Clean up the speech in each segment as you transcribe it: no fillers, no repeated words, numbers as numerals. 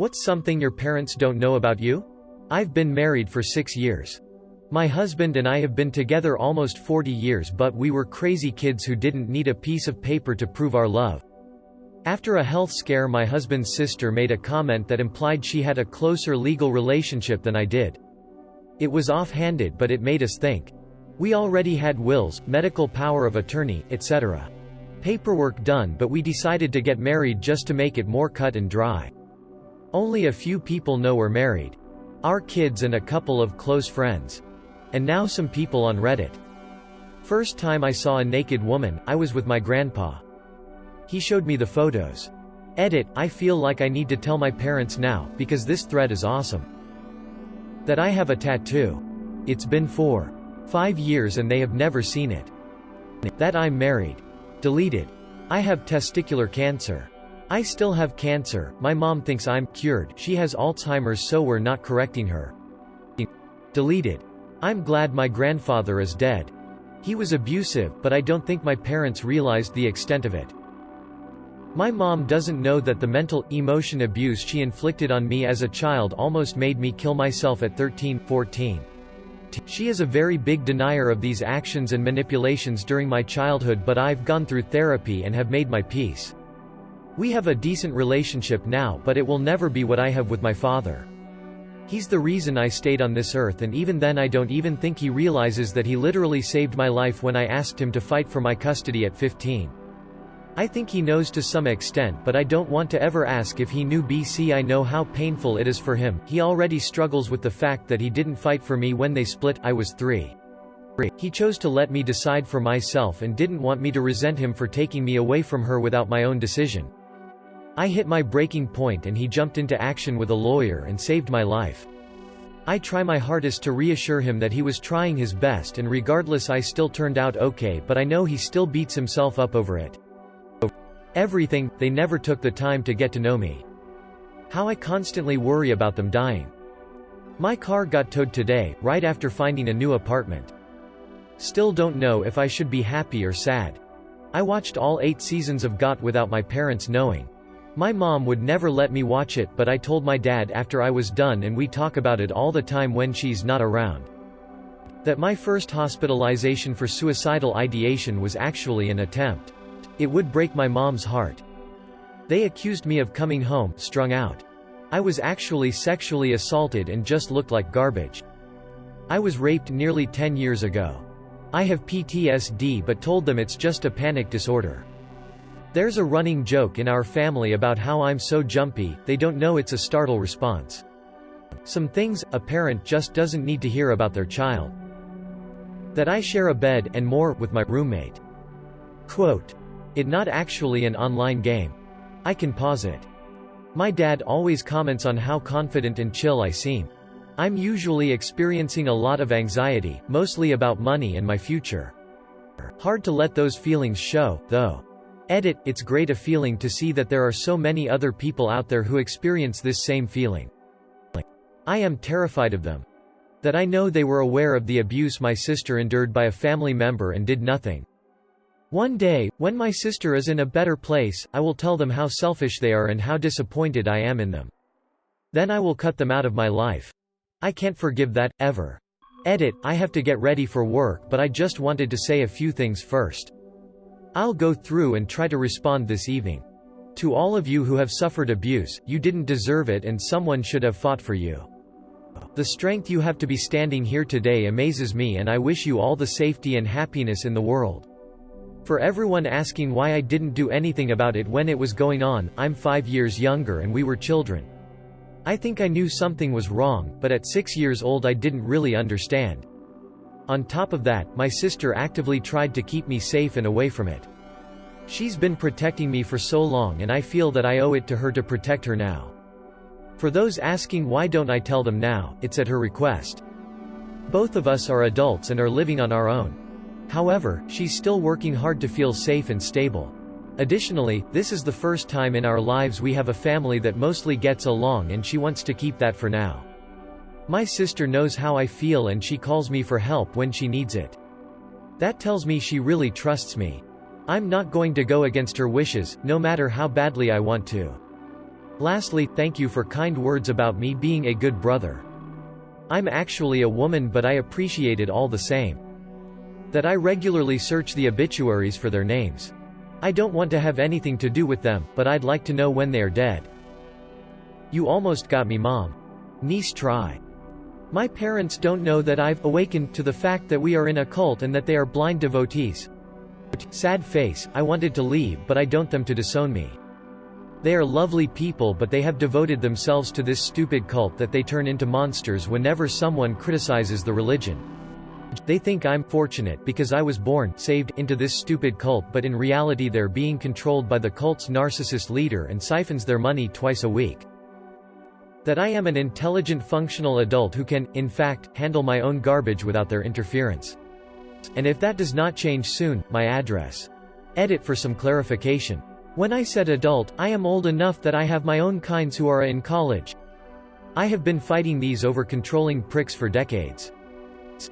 What's something your parents don't know about you? I've been married for 6 years. My husband and I have been together almost 40 years, but we were crazy kids who didn't need a piece of paper to prove our love. After a health scare, my husband's sister made a comment that implied she had a closer legal relationship than I did. It was offhanded, but it made us think. We already had wills, medical power of attorney, etc. Paperwork done, but we decided to get married just to make it more cut and dry. Only a few people know we're married. Our kids and a couple of close friends. And now some people on Reddit. First time I saw a naked woman, I was with my grandpa. He showed me the photos. Edit, I feel like I need to tell my parents now, because this thread is awesome. That I have a tattoo. It's been 4-5 years and they have never seen it. That I'm married. Deleted. I have testicular cancer. I still have cancer, my mom thinks I'm cured, she has Alzheimer's, so we're not correcting her. Deleted. I'm glad my grandfather is dead. He was abusive, but I don't think my parents realized the extent of it. My mom doesn't know that the mental, emotion abuse she inflicted on me as a child almost made me kill myself at 13-14. She is a very big denier of these actions and manipulations during my childhood, but I've gone through therapy and have made my peace. We have a decent relationship now, but it will never be what I have with my father. He's the reason I stayed on this earth, and even then I don't even think he realizes that he literally saved my life when I asked him to fight for my custody at 15. I think he knows to some extent, but I don't want to ever ask if he knew. I know how painful it is for him. He already struggles with the fact that he didn't fight for me when they split. I was 3. He chose to let me decide for myself and didn't want me to resent him for taking me away from her without my own decision. I hit my breaking point and he jumped into action with a lawyer and saved my life. I try my hardest to reassure him that he was trying his best, and regardless I still turned out okay, but I know he still beats himself up over it. Everything, they never took the time to get to know me. How I constantly worry about them dying. My car got towed today, right after finding a new apartment. Still don't know if I should be happy or sad. I watched all 8 seasons of GOT without my parents knowing. My mom would never let me watch it, but I told my dad after I was done, and we talk about it all the time when she's not around. That my first hospitalization for suicidal ideation was actually an attempt. It would break my mom's heart. They accused me of coming home strung out. I was actually sexually assaulted and just looked like garbage. I was raped nearly 10 years ago. I have PTSD, but told them it's just a panic disorder. There's a running joke in our family about how I'm so jumpy, they don't know it's a startle response. Some things a parent just doesn't need to hear about their child. That I share a bed, and more, with my roommate. Quote. It not actually an online game. I can pause it. My dad always comments on how confident and chill I seem. I'm usually experiencing a lot of anxiety, mostly about money and my future. Hard to let those feelings show, though. Edit, it's great a feeling to see that there are so many other people out there who experience this same feeling. I am terrified of them. That I know they were aware of the abuse my sister endured by a family member and did nothing. One day, when my sister is in a better place, I will tell them how selfish they are and how disappointed I am in them. Then I will cut them out of my life. I can't forgive that, ever. Edit, I have to get ready for work, but I just wanted to say a few things first. I'll go through and try to respond this evening. To all of you who have suffered abuse, you didn't deserve it and someone should have fought for you. The strength you have to be standing here today amazes me, and I wish you all the safety and happiness in the world. For everyone asking why I didn't do anything about it when it was going on, I'm 5 years younger and we were children. I think I knew something was wrong, but at 6 years old I didn't really understand. On top of that, my sister actively tried to keep me safe and away from it. She's been protecting me for so long, and I feel that I owe it to her to protect her now. For those asking why don't I tell them now, it's at her request. Both of us are adults and are living on our own. However, she's still working hard to feel safe and stable. Additionally, this is the first time in our lives we have a family that mostly gets along, and she wants to keep that for now. My sister knows how I feel and she calls me for help when she needs it. That tells me she really trusts me. I'm not going to go against her wishes, no matter how badly I want to. Lastly, thank you for kind words about me being a good brother. I'm actually a woman, but I appreciate it all the same. That I regularly search the obituaries for their names. I don't want to have anything to do with them, but I'd like to know when they are dead. You almost got me, Mom. Nice try. My parents don't know that I've awakened to the fact that we are in a cult and that they are blind devotees. Sad face, I wanted to leave, but I don't them to disown me. They are lovely people, but they have devoted themselves to this stupid cult that they turn into monsters whenever someone criticizes the religion. They think I'm fortunate because I was born, saved, into this stupid cult, but in reality they're being controlled by the cult's narcissist leader and siphons their money twice a week. That I am an intelligent functional adult who can, in fact, handle my own garbage without their interference. And if that does not change soon, my address. Edit for some clarification. When I said adult, I am old enough that I have my own kinds who are in college. I have been fighting these over-controlling pricks for decades.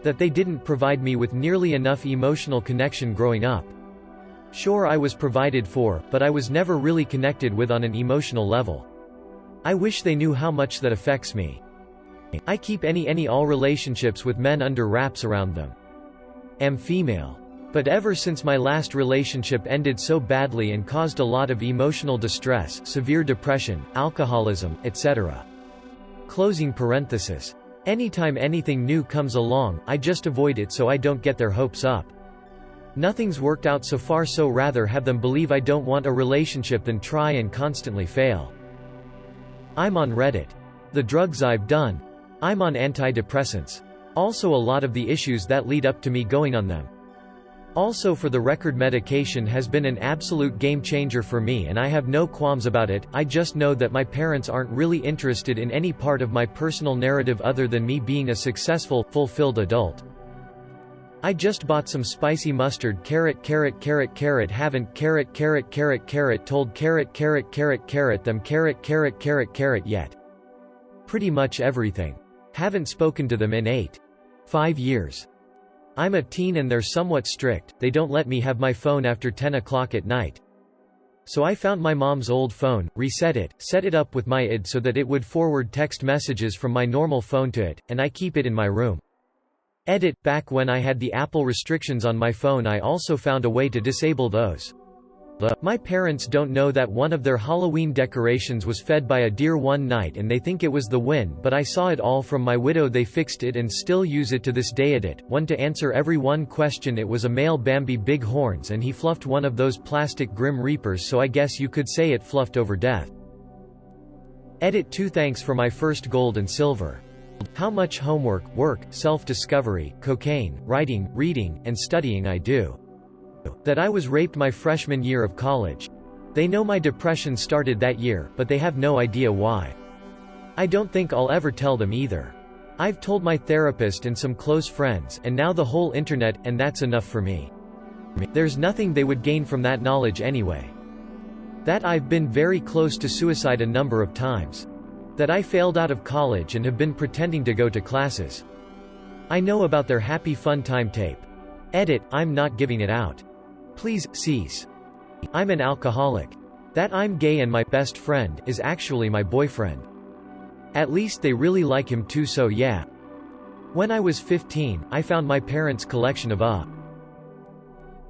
That they didn't provide me with nearly enough emotional connection growing up. Sure, I was provided for, but I was never really connected with on an emotional level. I wish they knew how much that affects me. I keep all relationships with men under wraps around them. Am female. But ever since my last relationship ended so badly and caused a lot of emotional distress, severe depression, alcoholism, etc. Closing parenthesis. Anytime anything new comes along, I just avoid it so I don't get their hopes up. Nothing's worked out so far, so rather have them believe I don't want a relationship than try and constantly fail. I'm on Reddit. The drugs I've done. I'm on antidepressants. Also a lot of the issues that lead up to me going on them. Also, for the record, medication has been an absolute game changer for me and I have no qualms about it. I just know that my parents aren't really interested in any part of my personal narrative other than me being a successful, fulfilled adult. I just bought some spicy mustard haven't told them yet. Pretty much everything. Haven't spoken to them in 5 years. I'm a teen and they're somewhat strict, they don't let me have my phone after 10 o'clock at night. So I found my mom's old phone, reset it, set it up with my ID so that it would forward text messages from my normal phone to it, and I keep it in my room. Edit, back when I had the Apple restrictions on my phone I also found a way to disable those. My parents don't know that one of their Halloween decorations was fed by a deer one night and they think it was the wind, but I saw it all from my widow. They fixed it and still use it to this day. Edit, one to answer every one question. It was a male Bambi big horns and he fluffed one of those plastic Grim Reapers, so I guess you could say it fluffed over death. Edit 2 thanks for my first gold and silver. How much homework, work, self-discovery, cocaine, writing, reading, and studying I do. That I was raped my freshman year of college. They know my depression started that year, but they have no idea why. I don't think I'll ever tell them either. I've told my therapist and some close friends, and now the whole internet, and that's enough for me. There's nothing they would gain from that knowledge anyway. That I've been very close to suicide a number of times. That I failed out of college and have been pretending to go to classes. I know about their happy fun time tape. Edit, I'm not giving it out. Please, cease. I'm an alcoholic. That I'm gay and my best friend is actually my boyfriend. At least they really like him too, so yeah. When I was 15, I found my parents' collection of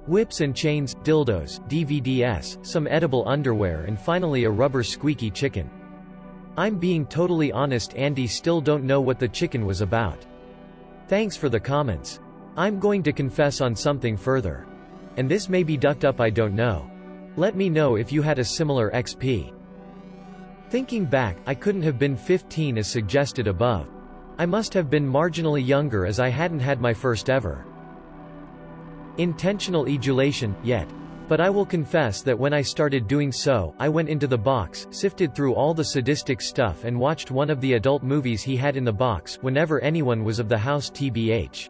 whips and chains, dildos, DVDs, some edible underwear and finally a rubber squeaky chicken. I'm being totally honest, Andy, still don't know what the chicken was about. Thanks for the comments. I'm going to confess on something further. And this may be ducked up, I don't know. Let me know if you had a similar XP. Thinking back, I couldn't have been 15 as suggested above. I must have been marginally younger as I hadn't had my first ever intentional ejaculation yet. But I will confess that when I started doing so, I went into the box, sifted through all the sadistic stuff and watched one of the adult movies he had in the box, whenever anyone was of the house, tbh.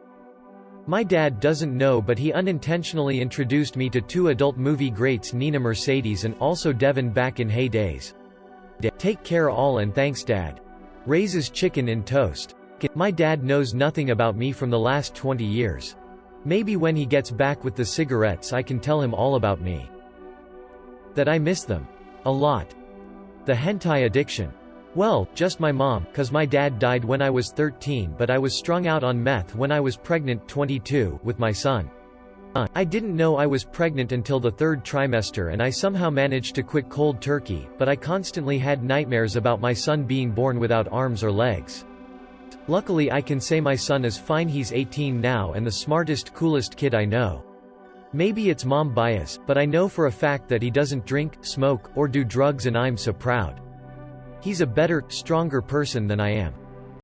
My dad doesn't know, but he unintentionally introduced me to 2 adult movie greats, Nina Mercedes and also Devon back in Hey Days. Take care all and thanks Dad. Raises chicken in toast. My dad knows nothing about me from the last 20 years. Maybe when he gets back with the cigarettes I can tell him all about me. That I miss them. A lot. The hentai addiction. Well, just my mom, cause my dad died when I was 13 but I was strung out on meth when I was pregnant 22 with my son. I didn't know I was pregnant until the 3rd trimester and I somehow managed to quit cold turkey, but I constantly had nightmares about my son being born without arms or legs. Luckily I can say my son is fine, he's 18 now and the smartest coolest kid I know. Maybe it's mom bias, but I know for a fact that he doesn't drink, smoke, or do drugs and I'm so proud. He's a better, stronger person than I am.